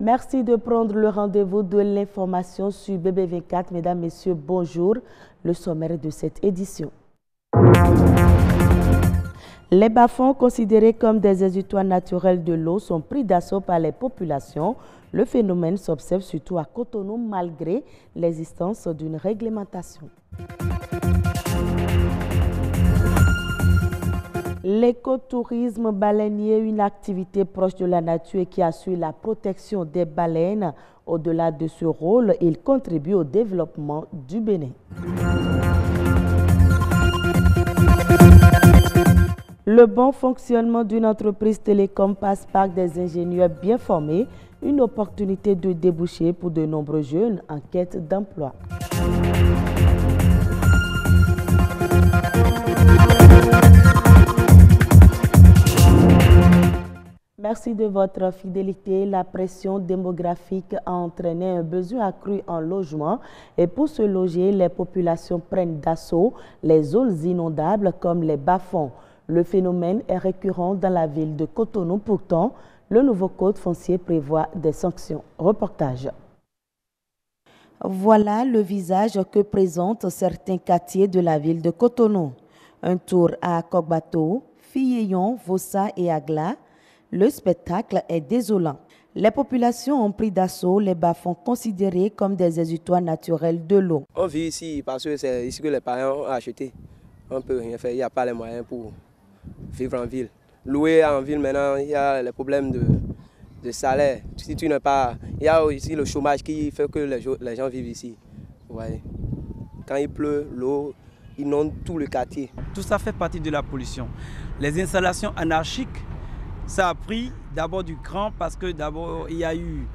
Merci de prendre le rendez-vous de l'information sur BB24. Mesdames, Messieurs, bonjour. Le sommaire de cette édition. Les bas-fonds, considérés comme des exutoires naturels de l'eau, sont pris d'assaut par les populations. Le phénomène s'observe surtout à Cotonou malgré l'existence d'une réglementation. L'écotourisme baleinier, une activité proche de la nature et qui assure la protection des baleines. Au-delà de ce rôle, il contribue au développement du Bénin. Le bon fonctionnement d'une entreprise télécom passe par des ingénieurs bien formés, une opportunité de déboucher pour de nombreux jeunes en quête d'emploi. Merci de votre fidélité. La pression démographique a entraîné un besoin accru en logement et pour se loger, les populations prennent d'assaut les zones inondables comme les bas-fonds. Le phénomène est récurrent dans la ville de Cotonou. Pourtant, le nouveau code foncier prévoit des sanctions. Reportage. Voilà le visage que présentent certains quartiers de la ville de Cotonou. Un tour à Kokbato, Filleyon, Vossa et Agla. Le spectacle est désolant. Les populations ont pris d'assaut les bas-fonds considérés comme des exutoires naturels de l'eau. On vit ici parce que c'est ici que les parents ont acheté. On ne peut rien faire, il n'y a pas les moyens pour vivre en ville. Louer en ville maintenant, il y a les problèmes de salaire. Si tu n'as pas, il y a aussi le chômage qui fait que les gens vivent ici. Ouais. Quand il pleut, l'eau inonde tout le quartier. Tout ça fait partie de la pollution. Les installations anarchiques, ça a pris d'abord du cran parce que d'abord il y a eu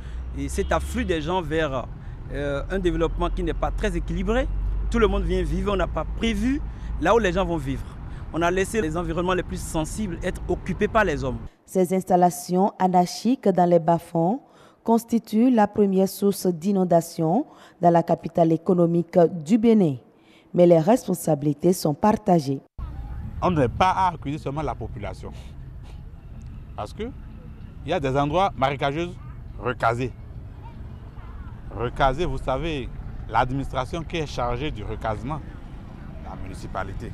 cet afflux des gens vers un développement qui n'est pas très équilibré. Tout le monde vient vivre, on n'a pas prévu là où les gens vont vivre. On a laissé les environnements les plus sensibles être occupés par les hommes. Ces installations anarchiques dans les bas-fonds constituent la première source d'inondation dans la capitale économique du Bénin. Mais les responsabilités sont partagées. On n'est pas à accuser seulement la population. Parce qu'il y a des endroits marécageux recasés. Recasés, vous savez, l'administration qui est chargée du recasement, la municipalité.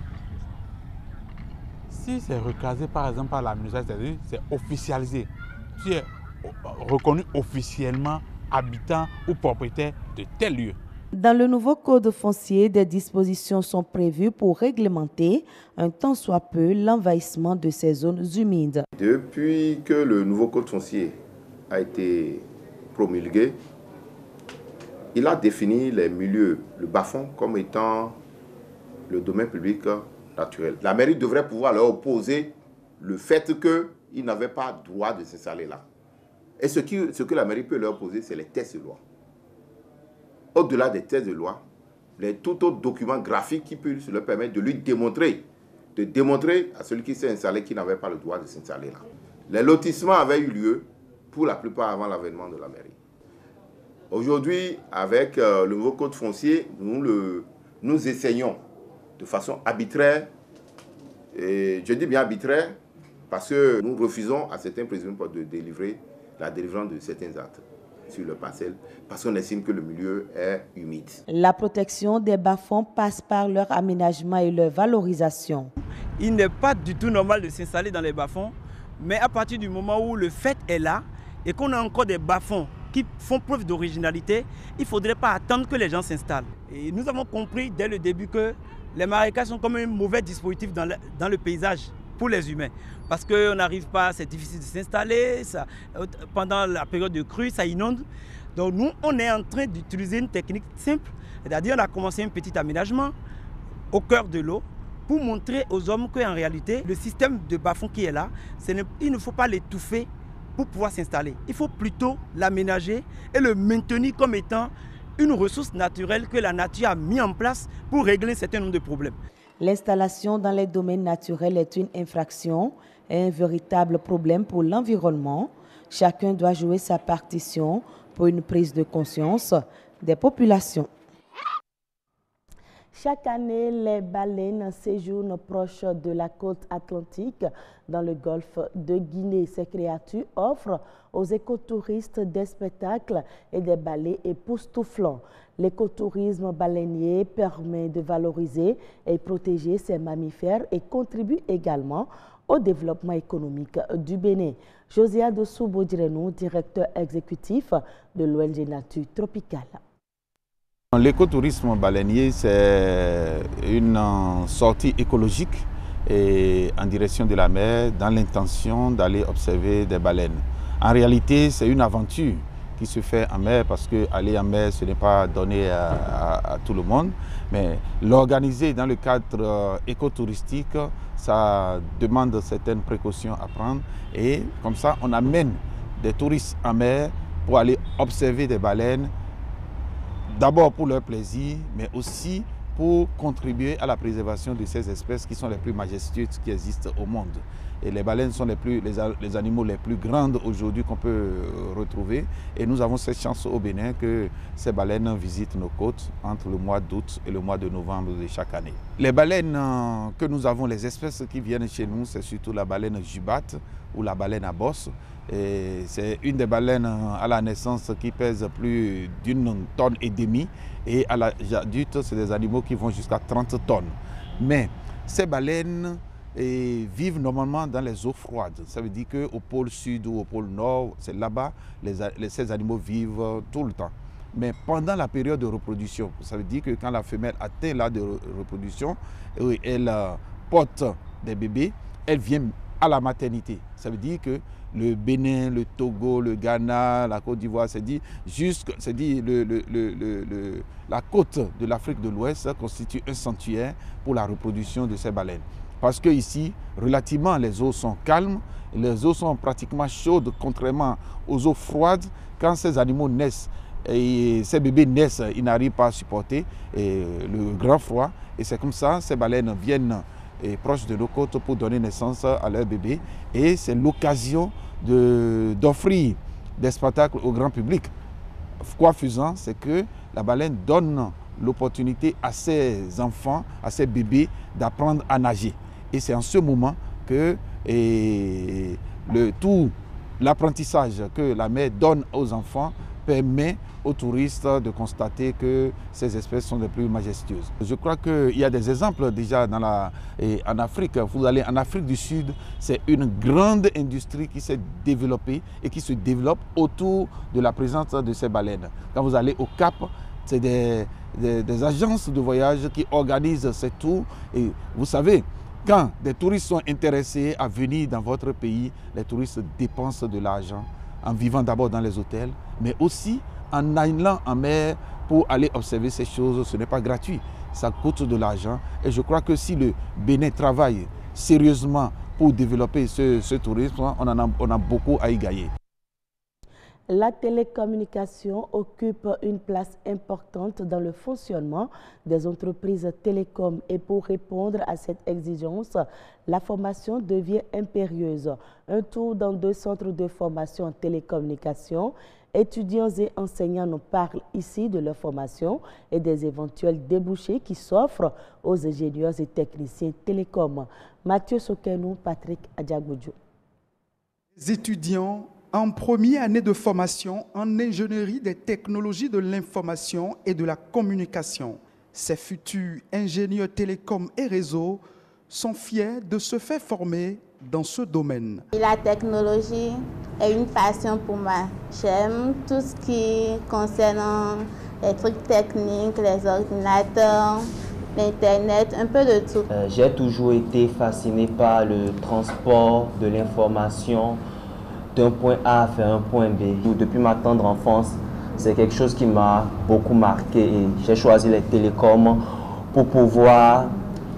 Si c'est recasé par exemple par la municipalité, c'est officialisé. Tu es reconnu officiellement habitant ou propriétaire de tel lieu. Dans le nouveau code foncier, des dispositions sont prévues pour réglementer un tant soit peu l'envahissement de ces zones humides. Depuis que le nouveau code foncier a été promulgué, il a défini les milieux, le bas-fond, comme étant le domaine public naturel. La mairie devrait pouvoir leur opposer le fait qu'ils n'avaient pas droit de s'installer là. Et ce que la mairie peut leur opposer, c'est les textes de loi. Au-delà des textes de loi, tout autre document graphique qui peut leur permettre de lui démontrer, à celui qui s'est installé qu'il n'avait pas le droit de s'installer là. Les lotissements avaient eu lieu pour la plupart avant l'avènement de la mairie. Aujourd'hui, avec le nouveau code foncier, nous essayons de façon arbitraire, et je dis bien arbitraire, parce que nous refusons à certains présidents de délivrer la délivrance de certains actes sur le parcelle, parce qu'on estime que le milieu est humide. La protection des bas-fonds passe par leur aménagement et leur valorisation. Il n'est pas du tout normal de s'installer dans les bas-fonds, mais à partir du moment où le fait est là et qu'on a encore des bas-fonds qui font preuve d'originalité, il ne faudrait pas attendre que les gens s'installent. Et nous avons compris dès le début que les marécages sont comme un mauvais dispositif dans le paysage pour les humains. Parce qu'on n'arrive pas, c'est difficile de s'installer, pendant la période de crue, ça inonde. Donc nous, on est en train d'utiliser une technique simple, c'est-à-dire on a commencé un petit aménagement au cœur de l'eau pour montrer aux hommes qu'en réalité, le système de bas-fond qui est là, il ne faut pas l'étouffer pour pouvoir s'installer. Il faut plutôt l'aménager et le maintenir comme étant une ressource naturelle que la nature a mis en place pour régler un certain nombre de problèmes. L'installation dans les domaines naturels est une infraction et un véritable problème pour l'environnement. Chacun doit jouer sa partition pour une prise de conscience des populations. Chaque année, les baleines séjournent proche de la côte atlantique dans le golfe de Guinée. Ces créatures offrent aux écotouristes des spectacles et des ballets époustouflants. L'écotourisme baleinier permet de valoriser et protéger ces mammifères et contribue également au développement économique du Bénin. Josiade Soubo-Direnou, directeur exécutif de l'ONG Nature Tropicale. L'écotourisme baleinier, c'est une sortie écologique et en direction de la mer dans l'intention d'aller observer des baleines. En réalité, c'est une aventure qui se fait en mer parce qu'aller en mer, ce n'est pas donné à tout le monde. Mais l'organiser dans le cadre écotouristique, ça demande certaines précautions à prendre. Et comme ça, on amène des touristes en mer pour aller observer des baleines. D'abord pour leur plaisir, mais aussi pour contribuer à la préservation de ces espèces qui sont les plus majestueuses qui existent au monde. Et les baleines sont les animaux les plus grands aujourd'hui qu'on peut retrouver. Et nous avons cette chance au Bénin que ces baleines visitent nos côtes entre le mois d'août et le mois de novembre de chaque année. Les baleines que nous avons, les espèces qui viennent chez nous, c'est surtout la baleine jubate ou la baleine à bosse. C'est une des baleines à la naissance qui pèse plus d'1,5 tonne. Et à l'âge adulte, c'est des animaux qui vont jusqu'à 30 tonnes. Mais ces baleines vivent normalement dans les eaux froides. Ça veut dire qu'au pôle sud ou au pôle nord, c'est là-bas, ces animaux vivent tout le temps. Mais pendant la période de reproduction, ça veut dire que quand la femelle atteint l'âge de reproduction, elle porte des bébés, elle vient à la maternité. Ça veut dire que le Bénin, le Togo, le Ghana, la Côte d'Ivoire, la côte de l'Afrique de l'Ouest constitue un sanctuaire pour la reproduction de ces baleines. Parce que ici, relativement, les eaux sont calmes, les eaux sont pratiquement chaudes, contrairement aux eaux froides. Quand ces animaux naissent, et ces bébés naissent, ils n'arrivent pas à supporter le grand froid. Et c'est comme ça, ces baleines viennent proches de nos côtes pour donner naissance à leurs bébés. Et c'est l'occasion d'offrir des spectacles au grand public. Quoi faisant, c'est que la baleine donne l'opportunité à ses enfants, à ses bébés, d'apprendre à nager. Et c'est en ce moment que tout l'apprentissage que la mer donne aux enfants permet aux touristes de constater que ces espèces sont les plus majestueuses. Je crois qu'il y a des exemples déjà en Afrique. Vous allez en Afrique du Sud, c'est une grande industrie qui s'est développée et qui se développe autour de la présence de ces baleines. Quand vous allez au Cap, c'est des agences de voyage qui organisent ces tours. Et vous savez, quand des touristes sont intéressés à venir dans votre pays, les touristes dépensent de l'argent en vivant d'abord dans les hôtels, mais aussi en allant en mer pour aller observer ces choses. Ce n'est pas gratuit, ça coûte de l'argent. Et je crois que si le Bénin travaille sérieusement pour développer ce tourisme, on a beaucoup à y gagner. La télécommunication occupe une place importante dans le fonctionnement des entreprises télécoms et pour répondre à cette exigence, la formation devient impérieuse. Un tour dans 2 centres de formation en télécommunication. Étudiants et enseignants nous parlent ici de leur formation et des éventuels débouchés qui s'offrent aux ingénieurs et techniciens télécoms. Mathieu Sokenou, Patrick Adjagoudjou. Les étudiants en première année de formation en ingénierie des technologies de l'information et de la communication. Ces futurs ingénieurs télécoms et réseaux sont fiers de se faire former dans ce domaine. La technologie est une passion pour moi. J'aime tout ce qui concerne les trucs techniques, les ordinateurs, l'Internet, un peu de tout. J'ai toujours été fasciné par le transport de l'information d'un point A vers un point B. Depuis ma tendre enfance, c'est quelque chose qui m'a beaucoup marqué et j'ai choisi les télécoms pour pouvoir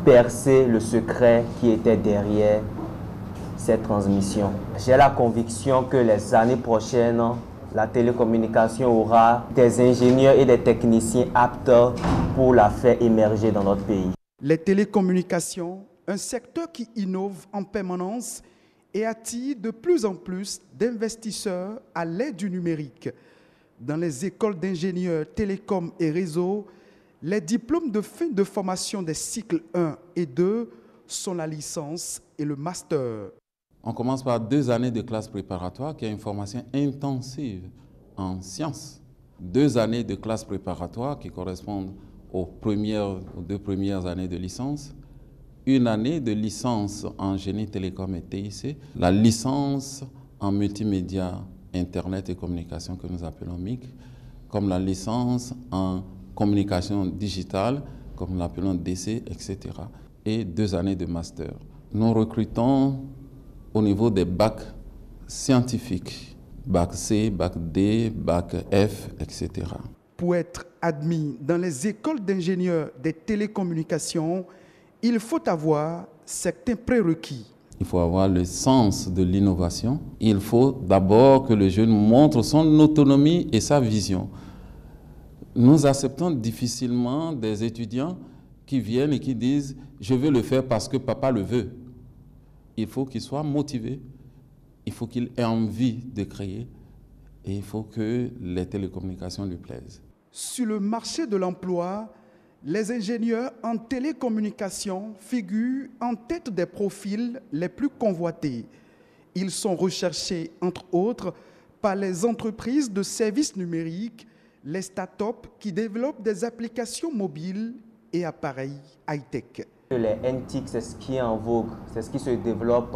percer le secret qui était derrière cette transmission. J'ai la conviction que les années prochaines, la télécommunication aura des ingénieurs et des techniciens aptes pour la faire émerger dans notre pays. Les télécommunications, un secteur qui innove en permanence et attire de plus en plus d'investisseurs à l'aide du numérique. Dans les écoles d'ingénieurs télécoms et réseaux, Les diplômes de fin de formation des cycles 1 et 2 sont la licence et le master. On commence par 2 années de classe préparatoire qui est une formation intensive en sciences. 2 années de classe préparatoire qui correspondent aux 2 premières années de licence. 1 année de licence en génie télécom et TIC. La licence en multimédia, Internet et communication que nous appelons MIC, comme la licence en communication digitale, comme nous l'appelons DC, etc. Et 2 années de master. Nous recrutons au niveau des bacs scientifiques, bac C, bac D, bac F, etc. Pour être admis dans les écoles d'ingénieurs des télécommunications, il faut avoir certains prérequis. Il faut avoir le sens de l'innovation. Il faut d'abord que le jeune montre son autonomie et sa vision. Nous acceptons difficilement des étudiants qui viennent et qui disent « je veux le faire parce que papa le veut ». Il faut qu'il soit motivé, il faut qu'il ait envie de créer et il faut que les télécommunications lui plaisent. Sur le marché de l'emploi, les ingénieurs en télécommunications figurent en tête des profils les plus convoités. Ils sont recherchés, entre autres, par les entreprises de services numériques, les startups qui développent des applications mobiles et appareils high-tech. Les NTIC, c'est ce qui est en vogue, c'est ce qui se développe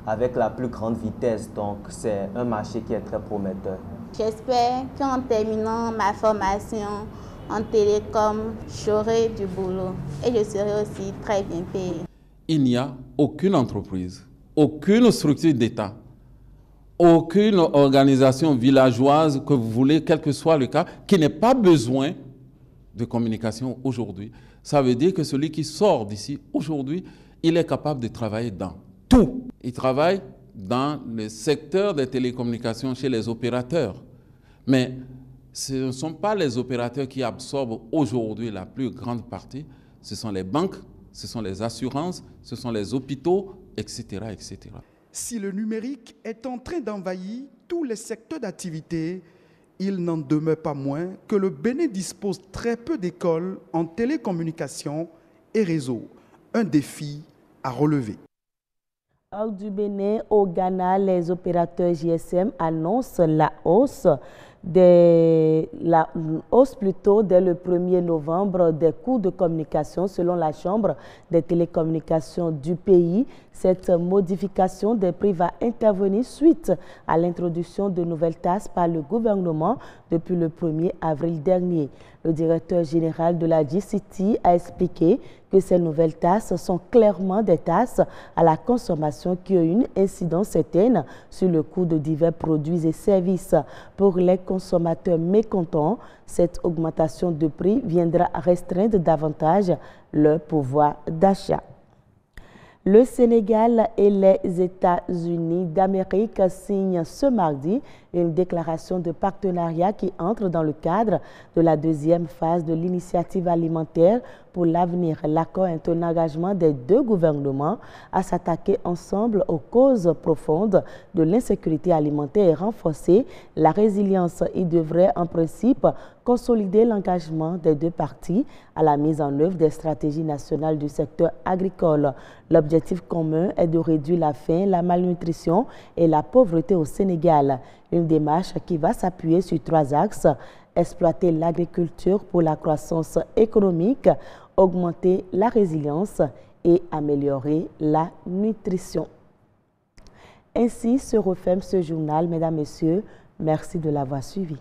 avec la plus grande vitesse. Donc, c'est un marché qui est très prometteur. J'espère qu'en terminant ma formation en télécom, j'aurai du boulot et je serai aussi très bien payée. Il n'y a aucune entreprise, aucune structure d'État, aucune organisation villageoise que vous voulez, quel que soit le cas, qui n'ait pas besoin de communication aujourd'hui. Ça veut dire que celui qui sort d'ici aujourd'hui, il est capable de travailler dans tout. Il travaille dans le secteur des télécommunications chez les opérateurs. Mais ce ne sont pas les opérateurs qui absorbent aujourd'hui la plus grande partie. Ce sont les banques, ce sont les assurances, ce sont les hôpitaux, etc., etc. Si le numérique est en train d'envahir tous les secteurs d'activité, il n'en demeure pas moins que le Bénin dispose très peu d'écoles en télécommunications et réseaux. Un défi à relever. Hors du Bénin, au Ghana, les opérateurs GSM annoncent la hausse dès le 1er novembre des coûts de communication selon la Chambre des télécommunications du pays. Cette modification des prix va intervenir suite à l'introduction de nouvelles taxes par le gouvernement depuis le 1er avril dernier. Le directeur général de la GCT a expliqué que ces nouvelles taxes sont clairement des taxes à la consommation qui ont une incidence certaine sur le coût de divers produits et services. Pour les consommateurs mécontents, cette augmentation de prix viendra restreindre davantage leur pouvoir d'achat. Le Sénégal et les États-Unis d'Amérique signent ce mardi une déclaration de partenariat qui entre dans le cadre de la 2e phase de l'initiative alimentaire pour l'avenir. L'accord est un engagement des 2 gouvernements à s'attaquer ensemble aux causes profondes de l'insécurité alimentaire et renforcer la résilience. Il devrait en principe consolider l'engagement des 2 parties à la mise en œuvre des stratégies nationales du secteur agricole. L'objectif commun est de réduire la faim, la malnutrition et la pauvreté au Sénégal. Une démarche qui va s'appuyer sur 3 axes: exploiter l'agriculture pour la croissance économique, augmenter la résilience et améliorer la nutrition. Ainsi se referme ce journal, mesdames, messieurs. Merci de l'avoir suivi.